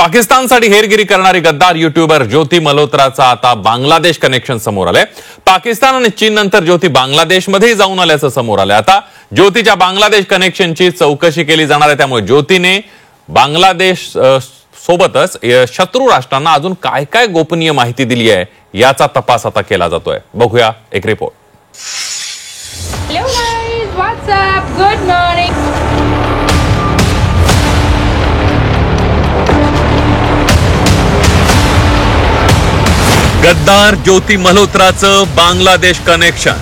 पाकिस्तानसाठी हेरगिरी करणारी गद्दार युट्यूबर ज्योती मल्होत्राचा आता बांगलादेश कनेक्शन समोर आलंय। पाकिस्तान आणि चीन नंतर ज्योती बांगलादेशमध्ये जाऊन आल्याचं समोर आलंय। आता ज्योतीच्या बांगलादेश कनेक्शनची चौकशी केली जाणार आहे, त्यामुळे ज्योतीने बांगलादेश सोबतच शत्रू राष्ट्रांना अजून काय काय गोपनीय माहिती दिली आहे याचा तपास आता केला जातोय। बघूया एक report. Hello guys, what's up? Good morning. गद्दार ज्योती मल्होत्राचं बांगलादेश कनेक्शन।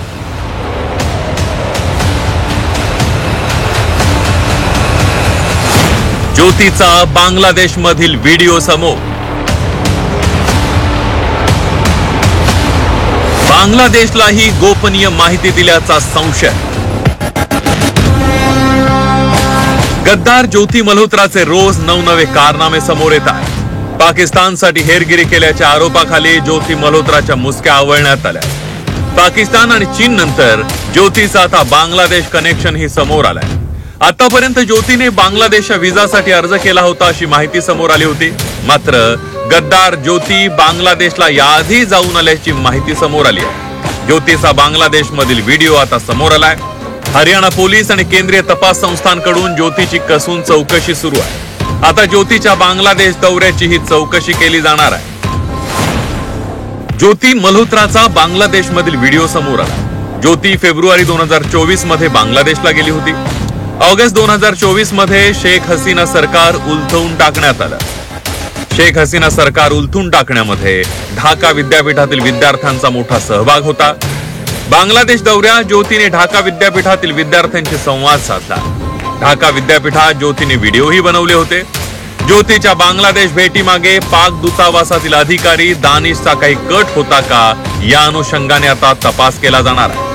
ज्योतीचा बांगलादेश मधील व्हिडिओ समोर। बांगलादेशलाही गोपनीय माहिती दिल्याचा संशय। गद्दार ज्योती मल्होत्राचे रोज नवनवे कारनामे समोर येत आहेत। पाकिस्तानसाठी हेरगिरी केल्याच्या आरोपाखाली ज्योती मल्होत्राच्या मुसक्या आवळण्यात आल्या। पाकिस्तान आणि चीन नंतर ज्योतीचा आता बांगलादेश कनेक्शन ही समोर आलंय। आतापर्यंत ज्योतीने बांगलादेशच्या व्हिसासाठी अर्ज केला होता अशी माहिती समोर आली होती, मात्र गद्दार ज्योती बांगलादेशला याआधी जाऊन आल्याची माहिती समोर आली आहे। ज्योतीचा बांगलादेश मधील व्हिडिओ आता समोर आलाय। हरियाणा पोलीस आणि केंद्रीय तपास संस्थांकडून ज्योतीची कसून चौकशी सुरू आहे। आता ज्योतीच्या बांगलादेश दौऱ्याची ही चौकशी केली जाणार आहे। ज्योती मल्होत्राचा बांगलादेश मधील व्हिडिओ समोर आला। ज्योती फेब्रुवारी 2024 मध्ये बांगलादेशला गेली होती। ऑगस्ट 2024 मध्ये शेख हसीना सरकार उलथवून टाकण्यात आलं। शेख हसीना सरकार उलथून टाकण्यामध्ये ढाका विद्यापीठातील विद्यार्थ्यांचा मोठा सहभाग होता। बांगलादेश दौऱ्यात ज्योतीने ढाका विद्यापीठातील विद्यार्थ्यांशी संवाद साधला। ढाका विद्यापीठात ज्योतीने व्हिडिओही बनवले होते। ज्योतीच्या बांगलादेश भेटीमागे पाक दूतावासातील अधिकारी दानिशचा काही कट होता का, या अनुषंगाने आता तपास केला जाणार आहे।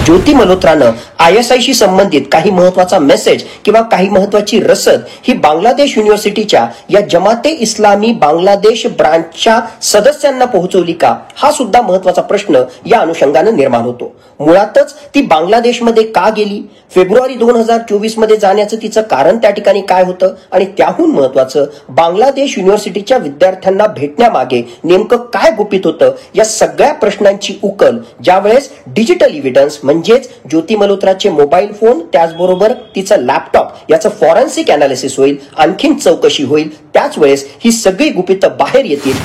ज्योती मल्होत्रानं ISIशी संबंधित काही महत्वाचा मेसेज किंवा काही महत्वाची रसद ही बांगलादेश युनिव्हर्सिटीच्या या जमाते इस्लामी बांगलादेश ब्रांचच्या सदस्यांना पोहोचवली का, हा सुद्धा महत्वाचा प्रश्न या अनुषंगाने निर्माण होतो। मुळातच ती बांगलादेशमध्ये का गेली, फेब्रुवारी 2024 मध्ये जाण्याचं तिचं कारण त्या ठिकाणी काय होतं, आणि त्याहून महत्वाचं बांगलादेश युनिव्हर्सिटीच्या विद्यार्थ्यांना भेटण्यामागे नेमकं काय गुपित होतं, या सगळ्या प्रश्नांची उकल ज्यावेळेस डिजिटल एव्हिडन्स म्हणजेच ज्योती मल्होत्राचे मोबाईल फोन त्याचबरोबर तिचा लॅपटॉप याचं फॉरेन्सिक अनालिसिस होईल, आणखीन चौकशी होईल, त्याच वेळेस ही सगळी गुपितं बाहेर येतील।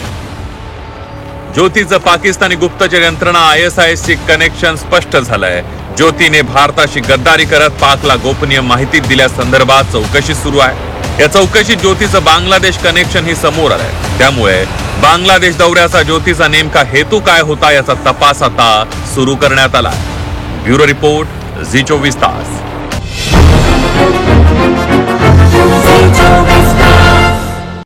ज्योतीचं पाकिस्तानी गुप्तचर यंत्रणा ISISशी कनेक्शन स्पष्ट झालंय। ज्योतीने भारताशी गद्दारी करत पाकला गोपनीय माहिती दिल्यासंदर्भात चौकशी सुरू आहे। या चौकशीत ज्योतीचं बांगलादेश कनेक्शन ही समोर आलंय, त्यामुळे बांगलादेश दौऱ्याचा ज्योतीचा नेमका हेतू काय होता याचा तपास आता सुरू करण्यात आला। ब्युरो रिपोर्ट, झी 24 तास।